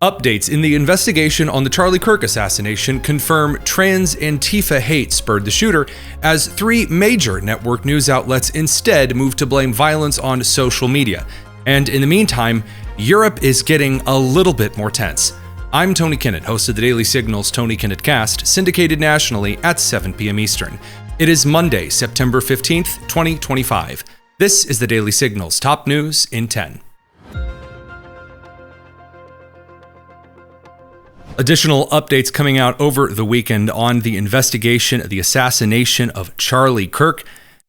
Updates in the investigation on the Charlie Kirk assassination confirm Trans-Antifa hate spurred the shooter, as 3 major network news outlets instead moved to blame violence on social media. And in the meantime, Europe is getting a little bit more tense. I'm Tony Kinnett, host of the Daily Signal's Tony Kinnett Cast, syndicated nationally at 7 p.m. Eastern. It is Monday, September 15th, 2025. This is the Daily Signal's top news in 10. Additional updates coming out over the weekend on the investigation of the assassination of Charlie Kirk.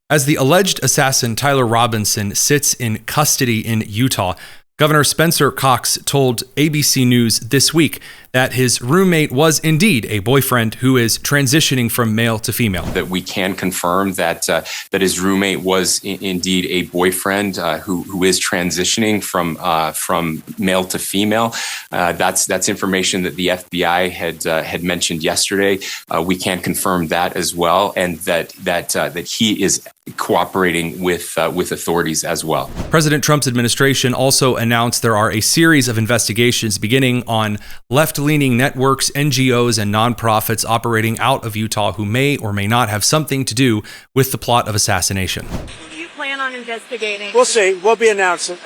As the alleged assassin Tyler Robinson sits in custody in Utah, Governor Spencer Cox told ABC News this week that his roommate was indeed a boyfriend who is transitioning from male to female. That we can confirm that his roommate was indeed a boyfriend who is transitioning from male to female. That's information that the FBI had mentioned yesterday. We can confirm that as well, and that he is cooperating with authorities as well. President Trump's administration also announced there are a series of investigations beginning on left-leaning networks, NGOs, and nonprofits operating out of Utah who may or may not have something to do with the plot of assassination. Who do you plan on investigating? We'll see. We'll be announcing.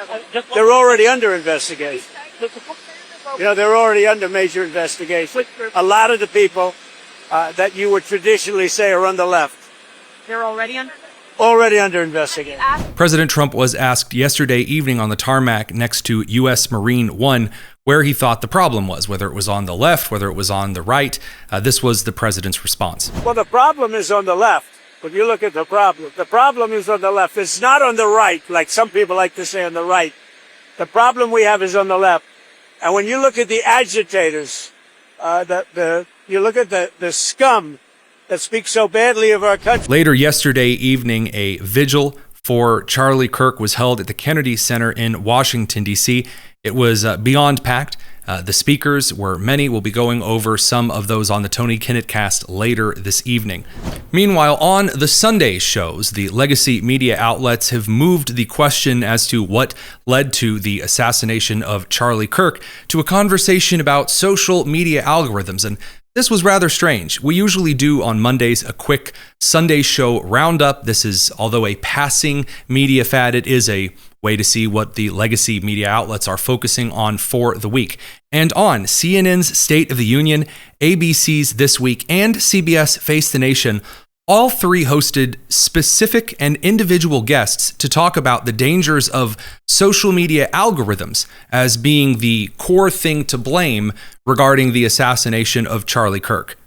They're already under investigation. They're already under major investigation. A lot of the people that you would traditionally say are on the left. They're already under? Already under investigation. President Trump was asked yesterday evening on the tarmac next to U.S. Marine One where he thought the problem was, whether it was on the left, whether it was on the right. This was the president's response. Well, the problem is on the left. When you look at the problem is on the left. It's not on the right, like some people like to say on the right. The problem we have is on the left. And when you look at the agitators, you look at the scum that speaks so badly of our country. Later yesterday evening, a vigil for Charlie Kirk was held at the Kennedy Center in Washington, D.C. It was beyond packed. The speakers were many. We'll be going over some of those on the Tony Kinnett Cast later this evening. Meanwhile, on the Sunday shows, the legacy media outlets have moved the question as to what led to the assassination of Charlie Kirk to a conversation about social media algorithms. And this was rather strange. We usually do on Mondays a quick Sunday show roundup. This is, although a passing media fad, it is a way to see what the legacy media outlets are focusing on for the week. And on CNN's State of the Union, ABC's This Week, and CBS Face the Nation, all 3 hosted specific and individual guests to talk about the dangers of social media algorithms as being the core thing to blame regarding the assassination of Charlie Kirk.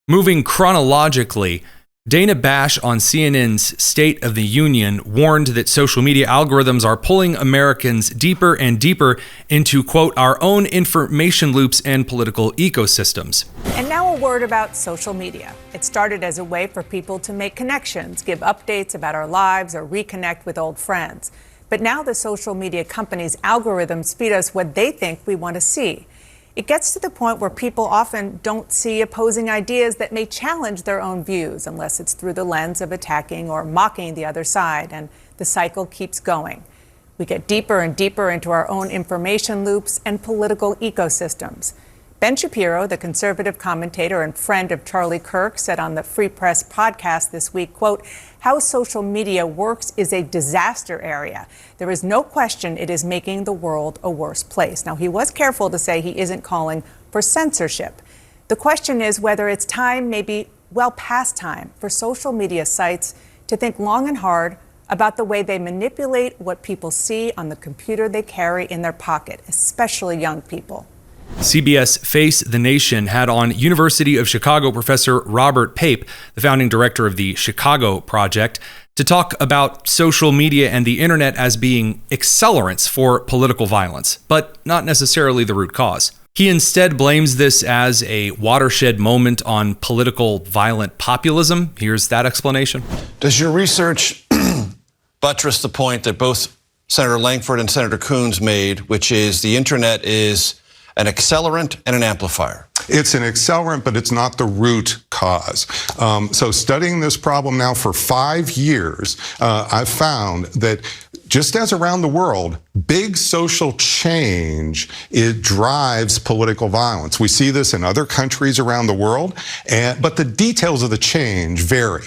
Moving chronologically, Dana Bash on CNN's State of the Union warned that social media algorithms are pulling Americans deeper and deeper into, quote, our own information loops and political ecosystems. And now a word about social media. It started as a way for people to make connections, give updates about our lives, or reconnect with old friends. But now the social media companies' algorithms feed us what they think we want to see. It gets to the point where people often don't see opposing ideas that may challenge their own views unless it's through the lens of attacking or mocking the other side, and the cycle keeps going. We get deeper and deeper into our own information loops and political ecosystems. Ben Shapiro, the conservative commentator and friend of Charlie Kirk, said on the Free Press podcast this week, quote, how social media works is a disaster area. There is no question it is making the world a worse place. Now, he was careful to say he isn't calling for censorship. The question is whether it's time, maybe well past time, for social media sites to think long and hard about the way they manipulate what people see on the computer they carry in their pocket, especially young people. CBS Face the Nation had on University of Chicago professor Robert Pape, the founding director of the Chicago Project, to talk about social media and the internet as being accelerants for political violence, but not necessarily the root cause. He instead blames this as a watershed moment on political violent populism. Here's that explanation. Does your research buttress the point that both Senator Langford and Senator Coons made, which is the internet is an accelerant and an amplifier? It's an accelerant, but it's not the root cause. So studying this problem now for 5 years, I've found that just as around the world, big social change, it drives political violence. We see this in other countries around the world, but the details of the change vary.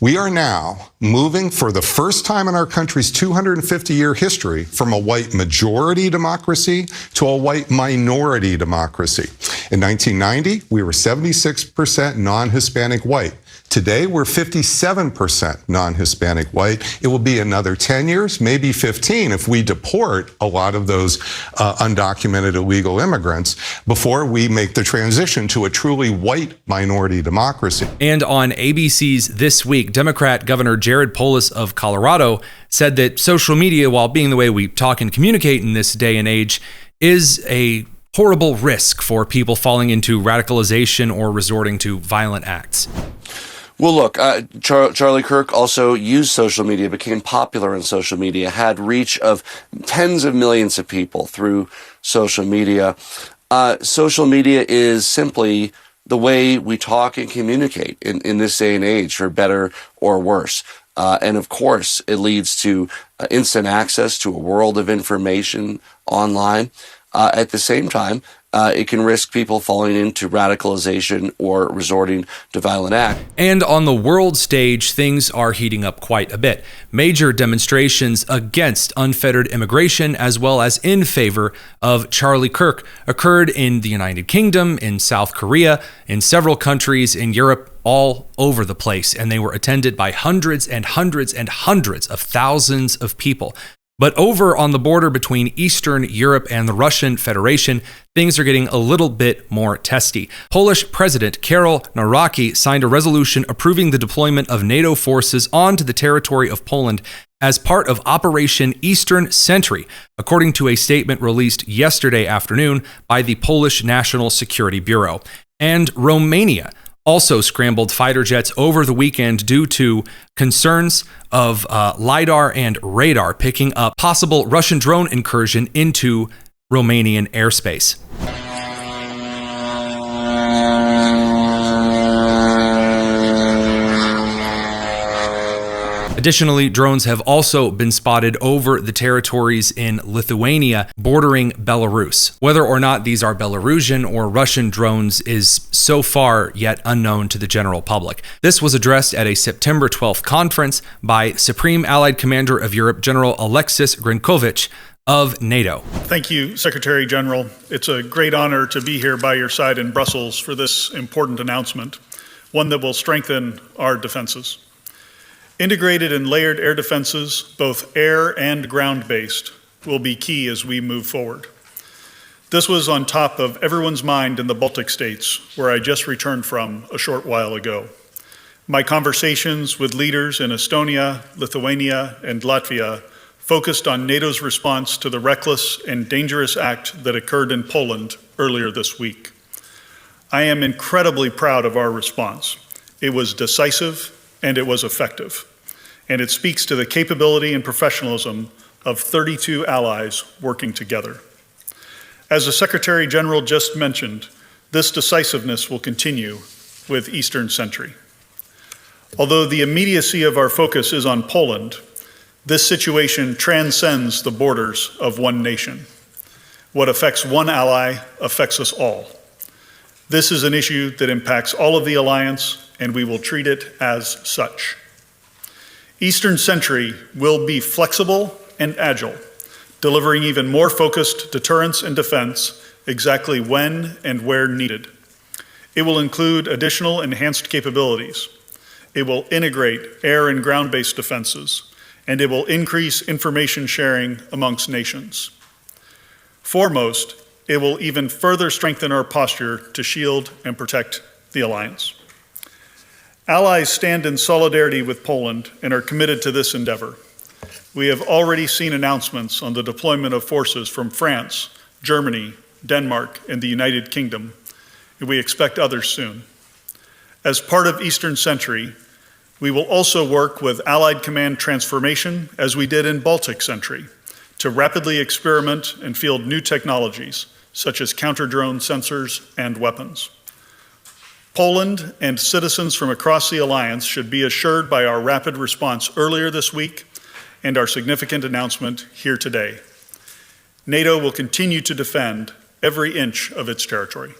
We are now moving for the first time in our country's 250-year history from a white majority democracy to a white minority democracy. In 1990, we were 76% non-Hispanic white. Today, we're 57% non-Hispanic white. It will be another 10 years, maybe 15, if we deport a lot of those undocumented illegal immigrants before we make the transition to a truly white minority democracy. And on ABC's This Week, Democrat Governor Jared Polis of Colorado said that social media, while being the way we talk and communicate in this day and age, is a horrible risk for people falling into radicalization or resorting to violent acts. Well, look, Charlie Kirk also used social media, became popular in social media, had reach of tens of millions of people through social media. Social media is simply the way we talk and communicate in this day and age, for better or worse. And of course, it leads to instant access to a world of information online. At the same time, it can risk people falling into radicalization or resorting to violent acts. And on the world stage, things are heating up quite a bit. Major demonstrations against unfettered immigration, as well as in favor of Charlie Kirk, occurred in the United Kingdom, in South Korea, in several countries in Europe, all over the place. And they were attended by hundreds and hundreds and hundreds of thousands of people. But over on the border between Eastern Europe and the Russian Federation, things are getting a little bit more testy. Polish President Karol Nawrocki signed a resolution approving the deployment of NATO forces onto the territory of Poland as part of Operation Eastern Sentry, according to a statement released yesterday afternoon by the Polish National Security Bureau. And Romania also scrambled fighter jets over the weekend due to concerns of LiDAR and radar picking up possible Russian drone incursion into Romanian airspace. Additionally, drones have also been spotted over the territories in Lithuania bordering Belarus. Whether or not these are Belarusian or Russian drones is so far yet unknown to the general public. This was addressed at a September 12th conference by Supreme Allied Commander of Europe, General Alexis Grinkovich of NATO. Thank you, Secretary General. It's a great honor to be here by your side in Brussels for this important announcement, one that will strengthen our defenses. Integrated and layered air defenses, both air and ground-based, will be key as we move forward. This was on top of everyone's mind in the Baltic states, where I just returned from a short while ago. My conversations with leaders in Estonia, Lithuania, and Latvia focused on NATO's response to the reckless and dangerous act that occurred in Poland earlier this week. I am incredibly proud of our response. It was decisive and it was effective. And it speaks to the capability and professionalism of 32 allies working together. As the Secretary General just mentioned, this decisiveness will continue with Eastern Sentry. Although the immediacy of our focus is on Poland, this situation transcends the borders of one nation. What affects one ally affects us all. This is an issue that impacts all of the alliance, and we will treat it as such. Eastern Sentry will be flexible and agile, delivering even more focused deterrence and defense exactly when and where needed. It will include additional enhanced capabilities. It will integrate air and ground-based defenses, and it will increase information sharing amongst nations. Foremost, it will even further strengthen our posture to shield and protect the alliance. Allies stand in solidarity with Poland and are committed to this endeavor. We have already seen announcements on the deployment of forces from France, Germany, Denmark, and the United Kingdom, and we expect others soon. As part of Eastern Sentry, we will also work with Allied Command Transformation, as we did in Baltic Sentry, to rapidly experiment and field new technologies, such as counter-drone sensors and weapons. Poland and citizens from across the alliance should be assured by our rapid response earlier this week and our significant announcement here today. NATO will continue to defend every inch of its territory.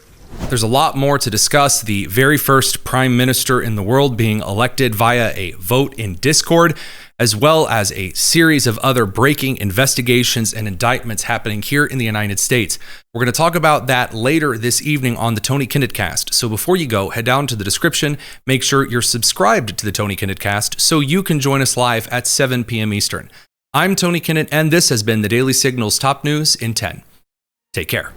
There's a lot more to discuss. The very first prime minister in the world being elected via a vote in Discord, as well as a series of other breaking investigations and indictments happening here in the United States. We're going to talk about that later this evening on the Tony Kinnett Cast. So before you go, head down to the description, make sure you're subscribed to the Tony Kinnett Cast so you can join us live at 7 p.m. Eastern. I'm Tony Kinnett, and this has been the Daily Signal's Top News in 10. Take care.